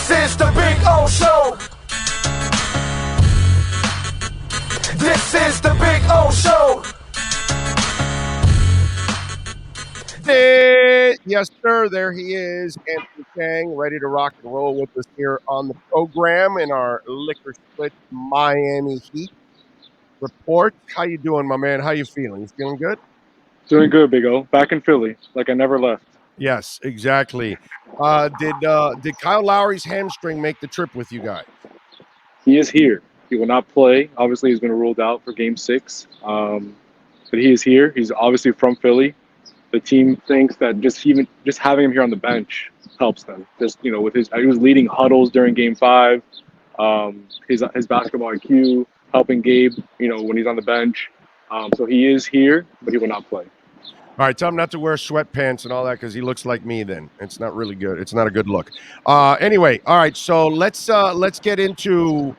This is the Big O Show. This is the Big O Show. Yes, sir. There he is, Anthony Chiang, ready to rock and roll with us here on the program in our Liquor Split Miami Heat report. How you doing, my man? How you feeling? You feeling good? Doing good, Big O. Back in Philly, like I never left. Yes, exactly. Did Kyle Lowry's hamstring make the trip with you guys? He is here. He will not play. Obviously, he's been ruled out for Game 6. But he is here. He's obviously from Philly. The team thinks that just having him here on the bench helps them. Just he was leading huddles during Game 5. His basketball IQ helping Gabe. When he's on the bench. So he is here, but he will not play. All right, tell him not to wear sweatpants and all that because he looks like me then. It's not really good. It's not a good look. Anyway, all right, so let's get into,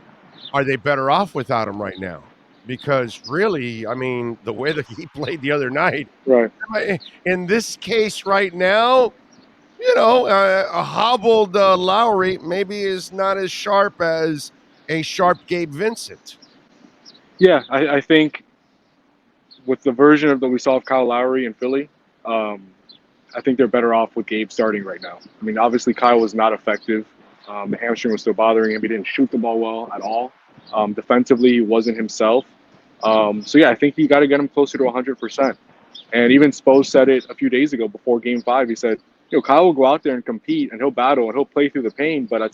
are they better off without him right now? Because really, I mean, the way that he played the other night, right? In this case right now, a hobbled Lowry maybe is not as sharp as a sharp Gabe Vincent. Yeah, I think with the version that we saw of Kyle Lowry in Philly, I think they're better off with Gabe starting right now. I mean, obviously Kyle was not effective. The hamstring was still bothering him. He didn't shoot the ball well at all. Defensively, he wasn't himself. So yeah, I think you got to get him closer to 100%. And even Spo said it a few days ago before Game 5. He said, Kyle will go out there and compete and he'll battle and he'll play through the pain, but at a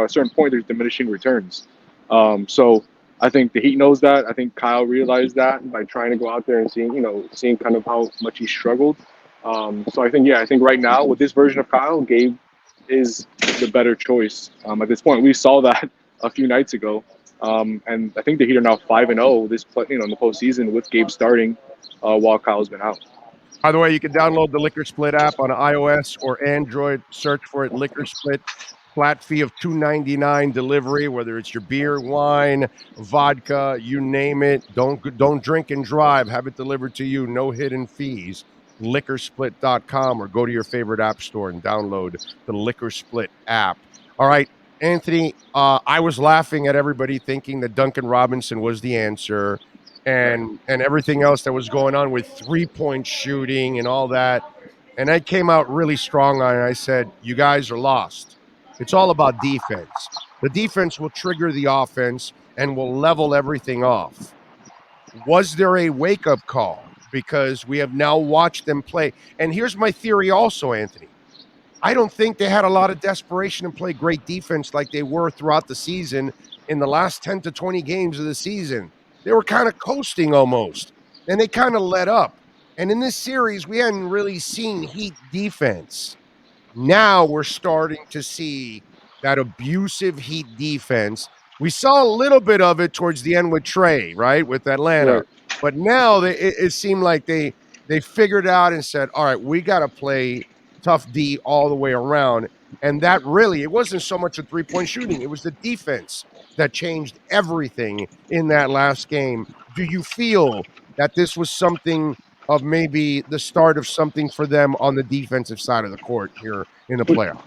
certain point, there's diminishing returns. So I think the Heat knows that. I think Kyle realized that by trying to go out there and seeing kind of how much he struggled. So I think right now with this version of Kyle, Gabe is the better choice. At this point, we saw that a few nights ago. And I think the Heat are now 5-0 in the postseason with Gabe starting while Kyle's been out. By the way, you can download the Liquor Split app on iOS or Android. Search for it, Liquor Split. Flat fee of $2.99 delivery, whether it's your beer, wine, vodka, you name it. Don't drink and drive. Have it delivered to you. No hidden fees. Liquorsplit.com or go to your favorite app store and download the Liquor Split app. All right, Anthony, I was laughing at everybody thinking that Duncan Robinson was the answer and everything else that was going on with three-point shooting and all that. And I came out really strong on it. I said, you guys are lost. It's all about defense. The defense will trigger the offense and will level everything off. Was there a wake-up call? Because we have now watched them play. And here's my theory also, Anthony. I don't think they had a lot of desperation and play great defense like they were throughout the season in the last 10 to 20 games of the season. They were kind of coasting almost, and they kind of let up. And in this series, we hadn't really seen Heat defense. Now we're starting to see that abusive Heat defense. We saw a little bit of it towards the end with Trey, right, with Atlanta. Right. But now it seemed like they figured out and said, all right, we got to play tough D all the way around. And that really, it wasn't so much a three-point shooting. It was the defense that changed everything in that last game. Do you feel that this was something of maybe the start of something for them on the defensive side of the court here in the playoffs?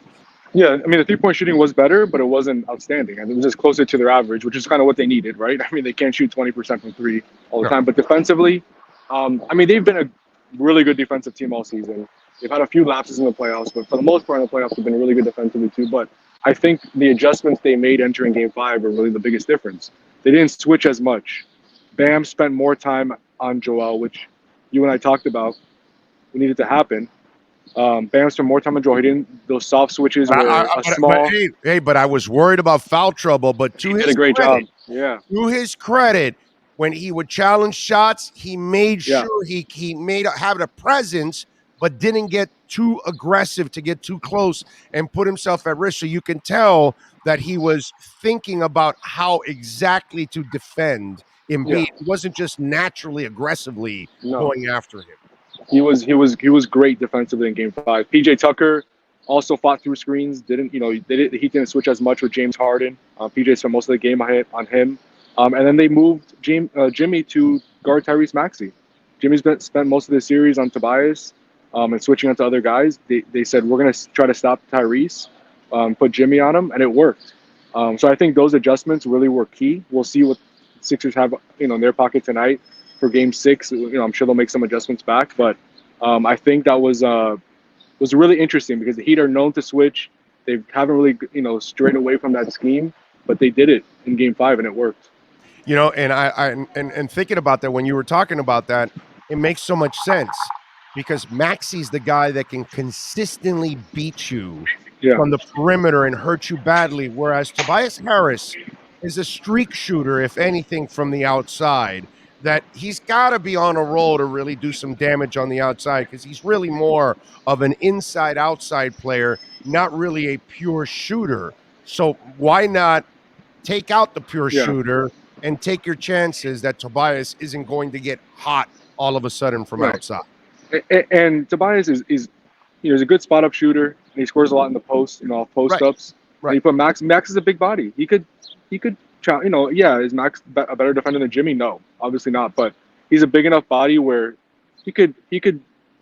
Yeah, I mean, the three-point shooting was better, but it wasn't outstanding. I mean, it was just closer to their average, which is kind of what they needed, right? I mean, they can't shoot 20% from three all the time. But defensively, I mean, they've been a really good defensive team all season. They've had a few lapses in the playoffs, but for the most part in the playoffs, they've been really good defensively too. But I think the adjustments they made entering Game 5 are really the biggest difference. They didn't switch as much. Bam spent more time on Joel, which you and I talked about. We needed to happen. Bam spent more time on Joel. He didn't. Those soft switches were small. But I was worried about foul trouble. But he did a great job. Yeah. To his credit, when he would challenge shots, he made sure he made have a presence, but didn't get too aggressive to get too close and put himself at risk. So you can tell that he was thinking about how exactly to defend Embiid. Yeah. It wasn't just naturally aggressively going after him. He was great defensively in Game 5. PJ Tucker also fought through screens. He didn't switch as much with James Harden. PJ spent most of the game on him. And then they moved Jimmy to guard Tyrese Maxey. Jimmy's spent most of the series on Tobias and switching on to other guys. They said, we're going to try to stop Tyrese. put Jimmy on him, and it worked. So I think those adjustments really were key. We'll see what Sixers have, in their pocket tonight for Game 6. I'm sure they'll make some adjustments back, but I think that was really interesting because the Heat are known to switch. They haven't really, strayed away from that scheme, but they did it in Game 5 and it worked. And and thinking about that when you were talking about that, it makes so much sense because Maxi's the guy that can consistently beat you Yeah, from the perimeter and hurt you badly, whereas Tobias Harris is a streak shooter, if anything, from the outside. That he's got to be on a roll to really do some damage on the outside because he's really more of an inside-outside player, not really a pure shooter. So why not take out the pure yeah. shooter and take your chances that Tobias isn't going to get hot all of a sudden from Right. outside. And Tobias is he's a good spot up shooter and he scores a lot in the post, post ups. Right. And you put Max. Max is a big body. He could, is Max a better defender than Jimmy? No, obviously not. But he's a big enough body where he could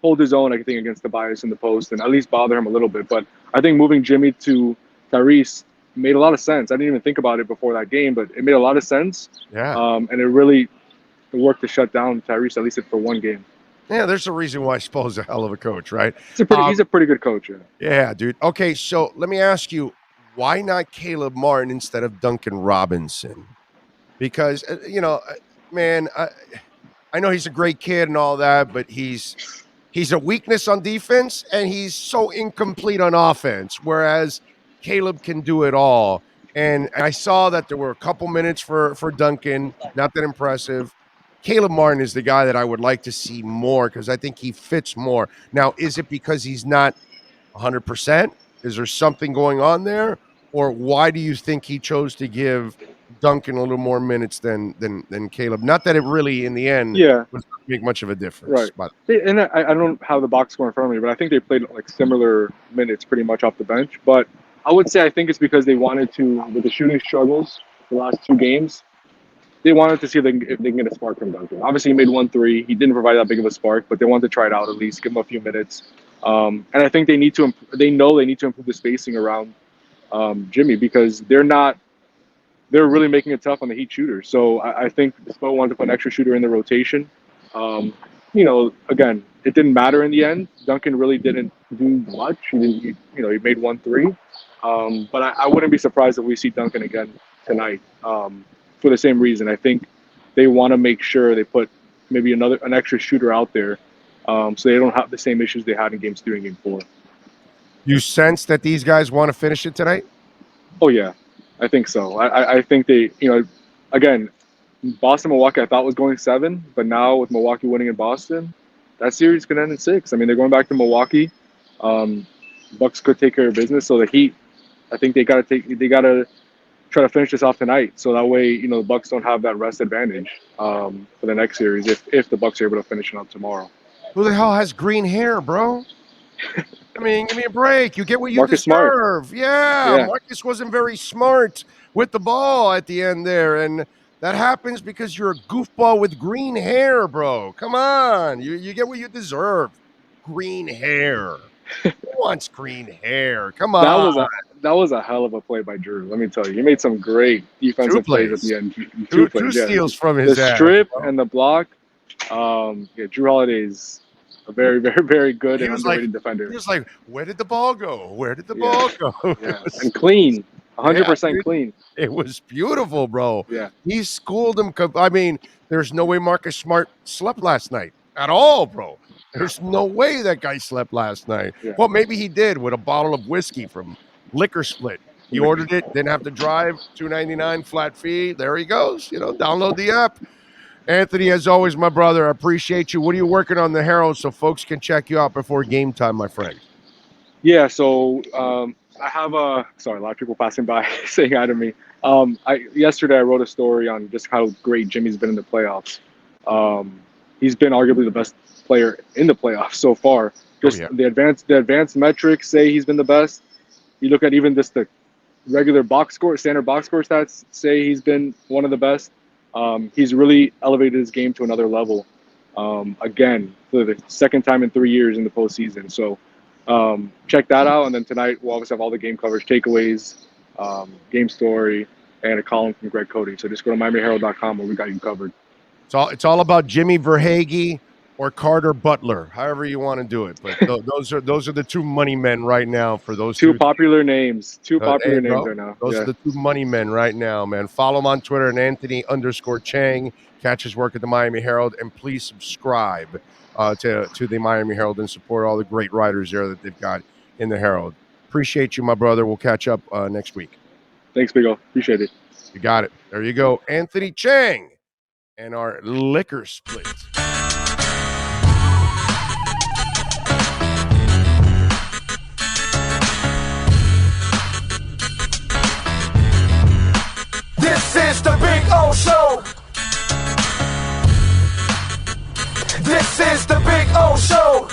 hold his own, I think, against Tobias in the post and at least bother him a little bit. But I think moving Jimmy to Tyrese made a lot of sense. I didn't even think about it before that game, but it made a lot of sense. Yeah. And it worked to shut down Tyrese, at least for one game. Yeah, there's a reason why Spo's a hell of a coach, right? He's a pretty good coach. Yeah. Yeah, dude. Okay, so let me ask you, why not Caleb Martin instead of Duncan Robinson? Because, man, I know he's a great kid and all that, but he's a weakness on defense and he's so incomplete on offense, whereas Caleb can do it all. And I saw that there were a couple minutes for Duncan, not that impressive. Caleb Martin is the guy that I would like to see more because I think he fits more. Now, is it because he's not 100%? Is there something going on there? Or why do you think he chose to give Duncan a little more minutes than Caleb? Not that it really, in the end, would make much of a difference. Right. But And I don't have the box score in front of me, but I think they played like similar minutes pretty much off the bench. But I would say I think it's because they wanted to, with the shooting struggles the last two games, they wanted to see if they can get a spark from Duncan. Obviously, he made 1 3. He didn't provide that big of a spark, but they wanted to try it out at least, give him a few minutes. And I think they need to. They know they need to improve the spacing around Jimmy because they're really making it tough on the Heat shooters. So I think Spo wanted to put an extra shooter in the rotation. Again, it didn't matter in the end. Duncan really didn't do much. He made 1 3. But I wouldn't be surprised if we see Duncan again tonight. For the same reason, I think they want to make sure they put maybe an extra shooter out there, so they don't have the same issues they had in Games 3 and Game 4. you sense that these guys want to finish it tonight? Oh yeah, I think so. I think they, again, Boston Milwaukee I thought was going 7, but now with Milwaukee winning in Boston, that series could end in 6. I mean, they're going back to Milwaukee. Bucks could take care of business, so the Heat, I think they gotta try to finish this off tonight, so that way the Bucks don't have that rest advantage for the next series if the Bucks are able to finish it up tomorrow. Who the hell has green hair, bro? I mean, give me a break. You get what you Marcus deserve. Smart. Yeah, Marcus wasn't very smart with the ball at the end there, and that happens because you're a goofball with green hair, bro. Come on, you get what you deserve. Green hair. Who wants green hair? Come on. That was a hell of a play by Drew. Let me tell you, he made some great defensive plays at the end. Two steals from his the strip and the block. Drew Holiday's a very, very, very good and underrated defender. He was like, where did the ball go? Where did the ball go? Yeah. And clean. 100% clean. It was beautiful, bro. Yeah. He schooled him. I mean, there's no way Marcus Smart slept last night at all, bro. There's no way that guy slept last night. Yeah. Well, maybe he did with a bottle of whiskey from Liquor Split. He ordered it, didn't have to drive, $2.99 flat fee. There he goes. Download the app. Anthony, as always, my brother, I appreciate you. What are you working on the Herald so folks can check you out before game time, my friend? Yeah, so I have a lot of people passing by saying hi to me. Yesterday I wrote a story on just how great Jimmy's been in the playoffs. He's been arguably the best player in the playoffs so far. The advanced metrics say he's been the best. You look at even just the regular standard box score stats say he's been one of the best. He's really elevated his game to another level. Again, for the second time in 3 years in the postseason. So Check that out. And then tonight we'll always have all the game coverage, takeaways, game story, and a column from Greg Cody. So just go to MiamiHerald.com where we got you covered. It's all about Jimmy Verhage or Carter Butler, however you want to do it. But those are the two money men right now for those two popular names. Two popular names right now. Those are the two money men right now, man. Follow him on Twitter and Anthony_Chiang. Catch his work at the Miami Herald, and please subscribe to the Miami Herald and support all the great writers there that they've got in the Herald. Appreciate you, my brother. We'll catch up next week. Thanks, Big O. Appreciate it. You got it. There you go. Anthony Chiang and our liquor split. This is the Big O Show. This is the Big O Show.